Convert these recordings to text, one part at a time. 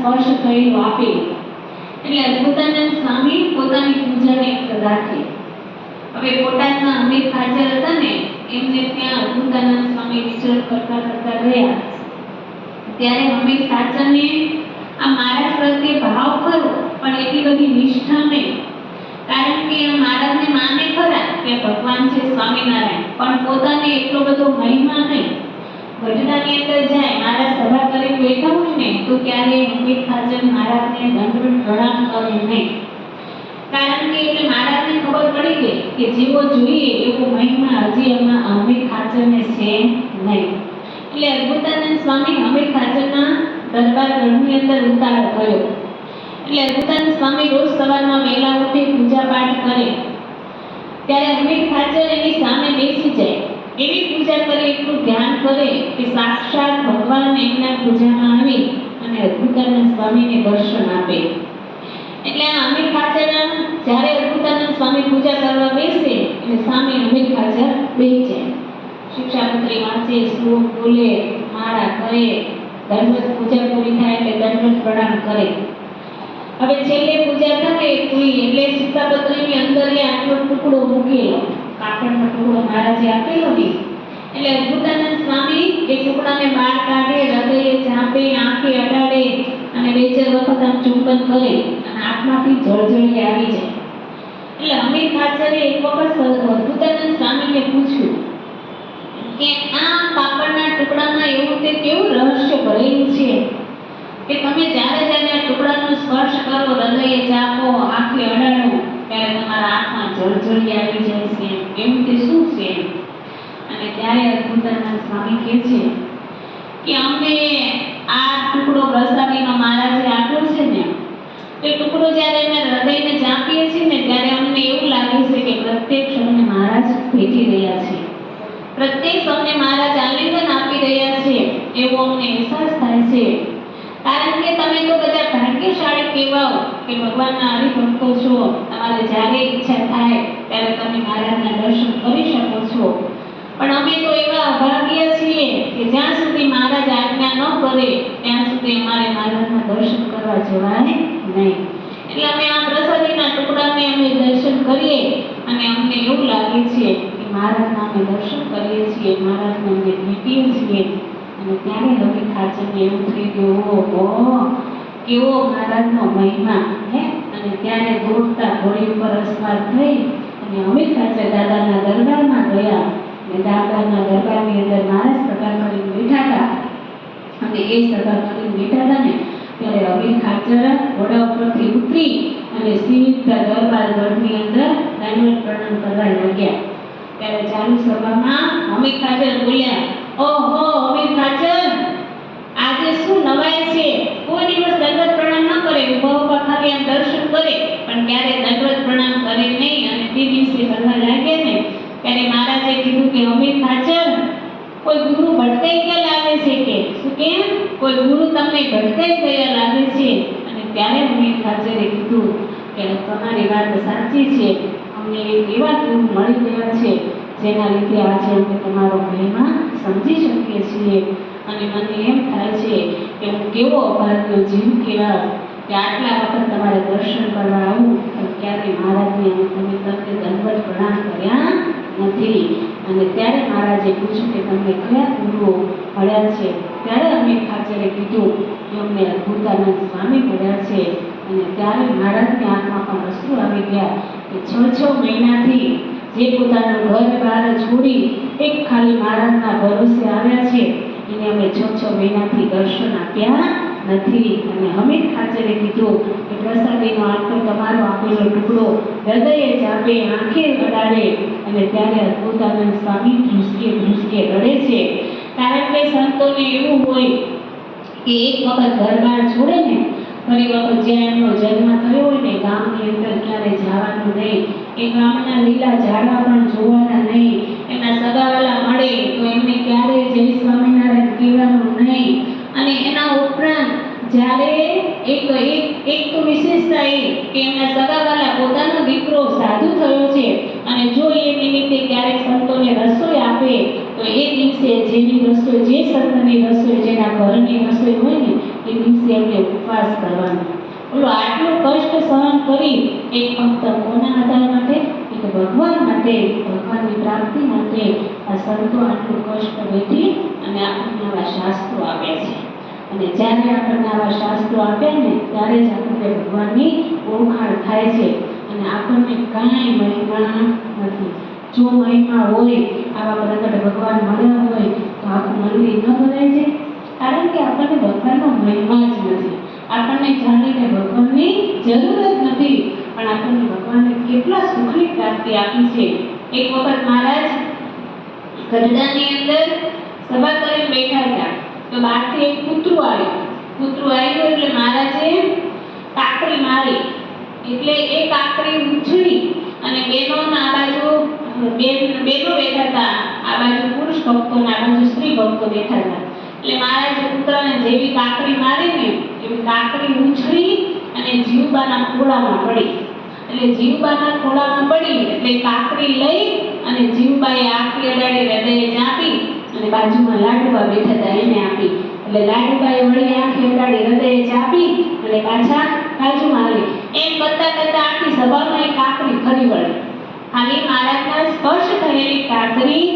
સ્પર્શ થયેલો આપે. એટલે અદ્ભુતાનંદ સ્વામી પોતાની પૂજાને રાખે. હવે બોટાદના અમીર હાજર હતા ને, એમને ત્યાં અદ્ભુતાનંદ સ્વામી વિચરણ કરતા કરતા ગયા. ત્યારે અમીર હાજરને આ મહારાજ પ્રત્યે ભાવ ખરો, પણ એટલી બધી નિષ્ઠા નહીં. કારણ કે આ મહારાજને માને ખરા કે ભગવાન છે સ્વામિનારાયણ, પણ પોતાને એટલો બધો મહિમા નહીં. ગઢડાની અંદર જાય, મહારાજ સભા કરી બેઠા હોય ને, તો ક્યારે અમીર હાજર મહારાજને દંડવત પ્રણામ કરે નહીં. કારણ કે એટલે મહારાજને ખબર પડી ગઈ કે જેવો જોઈએ એવો મહિમા હજી એમાં અમીર હાજરને છે નહીં. એટલે અદ્ભુતાનંદ સ્વામી અમીર હાજરના દરબાર ગઢની અંદર ઉતારો કર્યો. એટલે અદ્ભુતાનંદ સ્વામી રોજ સવારમાં વહેલા ઉઠી પૂજા પાઠ કરે. ત્યારે અમીર હાજર એની સામે બેસી જાય, એવી પૂજા કરે, એટલું ધ્યાન કરે કે સાક્ષાત ભગવાન એમના પૂજામાં આવી અને અદ્ભુતાનંદ સ્વામીને દર્શન આપે. એટલે આ અમીર હાજર જ્યારે અદ્ભુતાનંદ સ્વામી પૂજા કરવા બેસે એટલે સામે અમીર હાજર બેસી જાય. શિક્ષાપત્રી વાંચે, શ્લોક બોલે, માળા કરે, દંડવત પૂજા પૂરી થાય એટલે દંડવત પ્રણામ કરે. હવે છેલ્લે પૂજા થાય પૂરી એટલે શિક્ષાપત્રીની અંદર એ આટલો ટુકડો મૂકેલો, કાપડનો ટુકડો મહારાજે આપેલો ને, એટલે અદ્ભુતાનંદ સ્વામી એ ટુકડાને બહાર કાઢે, હૃદયે ચાપે, આંખે અડાડે અને બે ચાર વખત આમ ચુંબન કરે અને આંખમાંથી જળજળી આવી જાય. એટલે અમીર હાજરે એક વખત અદ્ભુતાનંદ સ્વામીને પૂછ્યું કે આ કાપડના ટુકડામાં એવું તે કેવું રહસ્ય ભરેલું છે કે તમે જ્યારે જ્યારે આ ટુકડાનો સ્પર્શ કરો, હૃદયે ચાપો, આંખે અડાડો, ત્યારે તમારા આંખમાં જળજળી આવી જાય છે, એવું તે શું છે? અને ત્યારે અદ્ભુતાનંદ સ્વામી કહે છે કે અમને આ ટુકડો પ્રસાદીનો મહારાજે આપ્યો છે ને, તે ટુકડો જ્યારે અમે હૃદયને ચાપીએ છીએ ને, ત્યારે અમને એવું લાગે છે કે પ્રત્યક્ષ અમને મહારાજ ભેટી રહ્યા છે, પ્રત્યક્ષ અમને મહારાજ આલિંગન આપી રહ્યા છે, એવો અમને અહેસાસ થાય છે. કારણ કે તમે તો બધા ભાગ્યશાળી કહેવાઓ કે ભગવાનના હરિભક્તો છો, તમારે જ્યારે ઈચ્છા થાય ત્યારે તમે મહારાજના દર્શન કરી શકો છો. પણ અમે તો એવા અભાગ્ય છીએ કે જ્યાં સુધી મહારાજ આજ્ઞા ન કરે ત્યાં સુધી અમારે મહારાજના દર્શન કરવા જવાય નહીં. એટલે અમે આ પ્રસાદીના ટુકડાને અમે દર્શન કરીએ અને અમને એવું લાગે છે કે મહારાજના અમે દર્શન કરીએ છીએ, મહારાજને અમે ભેટીએ છીએ. અને ત્યારે અમીર હાજરને એવું થઈ ગયું, ઓહો કેવો મહારાજનો મહિમા હે. અને ત્યારે દોડતા ઘોડી ઉપર અસવાર થઈ અને અમીર હાજર દાદાના દરબારમાં ગયા. અને દાદાના દરબારની અંદર મહારાજ સભા કરીને બેઠા હતા. અને એ સભા કરીને બેઠા હતા ને ત્યારે અમીર હાજર ઘોડા ઉપરથી ઉતરી અને સીધા દરબાર ગઢની અંદર દંડવત પ્રણામ કરવા લાગ્યા. ત્યારે ચાલુ સભામાં અમીર હાજર બોલ્યા, ઓહો અમીર હાજર, આજે શું નવાઈ છે? કોઈ દિવસ દંડવત પ્રણામ ન કરે, ઉભા ખાલી આમ દર્શન કરે, પણ ક્યારે દંડવત પ્રણામ કરે નહીં. અને તે દિવસે કરવા લાગ્યા ને ત્યારે મહારાજે કીધું કે અમીર હાજર, કોઈ ગુરુ ભટકાઈ ગયા લાગે છે કે શું? કેમ કોઈ ગુરુ તમને ભટકાઈ ગયા લાગે છે? અને ત્યારે અમીર હાજરે કીધું કે તમારી વાત સાચી છે, અમને એવા ગુરુ મળી ગયા છે જેના લીધે આજે અમે તમારો મહિમા સમજી શકીએ છીએ. અને મને એમ થાય છે કે હું કેવો અભાગ્ય જીવ કહેવાય કે આટલા વખત તમારે દર્શન કરવા આવું પણ ક્યારેય મહારાજને તમે દંડવત પ્રણામ કર્યા નથી. અને ત્યારે મહારાજે પૂછ્યું કે તમને કયા ગુરુઓ મળ્યા છે? ત્યારે અમીર હાજરે કીધું કે અમને અદ્ભુતાનંદ સ્વામી મળ્યા છે. અને ત્યારે મહારાજની આંખમાં પણ અશ્રુ આવી ગયા કે 6 મહિનાથી જે પોતાનું ઘર બહાર છોડી એક ખાલી મહારાજના ભરોસે આવ્યા છે એને અમે 6 મહિનાથી દર્શન આપ્યા નથી. અને અમીર હાજરે કીધું કે પ્રસાદીનો આટલો તમારો આપેલો ટુકડો હૃદયે ચાપે, આંખે અડાડે. અને ત્યારે અદ્ભુતાનંદ સ્વામી ધ્રુસકે રડે છે. કારણ કે સંતોને એવું હોય કે એક વખત ઘર બહાર છોડે ને ફરી વખત જ્યાં એમનો જન્મ થયો હોય ને ગામની અંદર ક્યારે જવાનું નહીં, એ ગામના લીલા ઝાડવા પણ જોવાના નહીં, એના સગાવાલા મળે તો એમને ક્યારેય જય સ્વામિનારાયણ કહેવાનું નહીં. અને એના ઉપરાંત જ્યારે એક તો વિશેષતા એ કે એમના સગાવાલા પોતાનો દીકરો સાધુ થયો છે અને જો એ નિમિત્તે ક્યારેક સંતોને રસોઈ આપે તો એ દિવસે જેની રસોઈ, જે સંતની રસોઈ, જેના ઘરની રસોઈ હોય ને એ દિવસે એમને ઉપવાસ ઉપવાસ કરવાનો. બોલો આટલું કષ્ટ સહન કરી એક ફક્ત કોના આધાર માટે? એક ભગવાન માટે, ભગવાનની પ્રાપ્તિ માટે આ સંતો આટલું કષ્ટ વેઠી અને આપણને આવા શાસ્ત્રો આપ્યા છે. અને જ્યારે આપણને આવા શાસ્ત્રો આપ્યા ને ત્યારે જ આપણને ભગવાનની ઓળખાણ થાય છે. અને આપણને કાંઈ મહિમા નથી. જો મહિમા હોય, આવા પ્રગટ ભગવાન મળ્યા હોય તો આખું મંદિર ન ભરાય છે. કારણ કે આપણને ભગવાનનો મહિમા જ નથી. આપણને જાણીને ભગવાનની જરૂર જ નથી, પણ આપણને ભગવાનને કેટલા સુખની પ્રાપ્તિ આપી છે. એક વખત મહારાજ ગઢડાની અંદર સભા કરીને બેઠા હતા તો બહારથી એક કૂતરું આવ્યું એટલે મહારાજે કાકરી મારી. એટલે એ કાકરી ઉછળી અને બેનોના આ બાજુ બેનો બેઠા હતા, આ બાજુ પુરુષ ભક્તો ને આ બાજુ સ્ત્રી ભક્તો બેઠા હતા. એટલે મહારાજે કૂતરાને જેવી કાકરી મારી ને એવી કાકરી ઉછળી અને જીવબાના ખોળામાં પડી. એટલે જીવબાના ખોળામાં પડી એટલે કાકરી લઈ અને જીવબાએ આંખી અડાડી હૃદયે ચાપી અને બાજુમાં લાડુબા બેઠા હતા એને આપી. એટલે લાડુબાએ વળી આંખી અડાડી હૃદયે ચાપી અને પાછા બાજુમાં આવી. એમ કરતા આખી સભામાં એક કાકરી ફરી વળી. ખાલી મહારાજના સ્પર્શ થયેલી કાકરી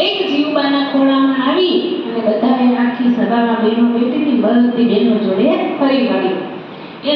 એક જીવબાના ખોળામાં આવી અને બધાએ આખી સભામાં બહેનો બેઠી હતી બધી બહેનો જોડે ફરી વળી. એ